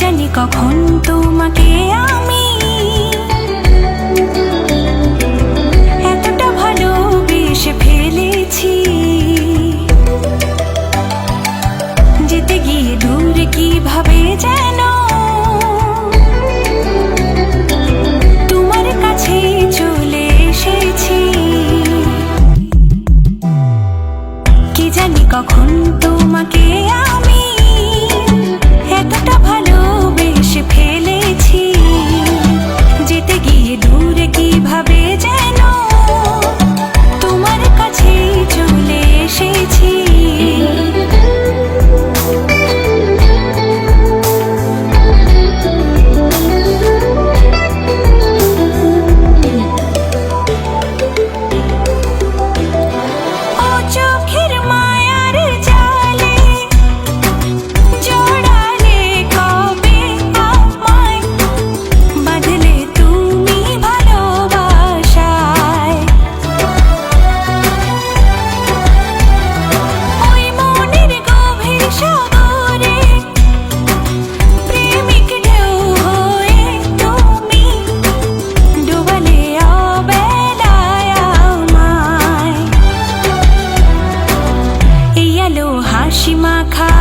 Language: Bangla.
জানি কখন তোমাকে আমি এতটা ভালোবেসে ফেলেছি, যেতে গিয়ে দূরে কিভাবে যেন তোমার কাছে চলে এসেছি। কি জানি কখন তোমাকে আমি এতটা ভালোবেসে ফেলেছি, যেতে গিয়ে দূরে কিভাবে যেন তোমার কাছে চলে এসেছি। ও চোখের মায়ার জালে জড়ালে কবে আমায়, বাঁধলে তুমি ভালোবাসায়। ওই মনের গভীর সাগরে প্রেমিক ঢেউ হয়ে তুমি ডুবালে অবেলায় আমায়। এই আলো হাসি মাখা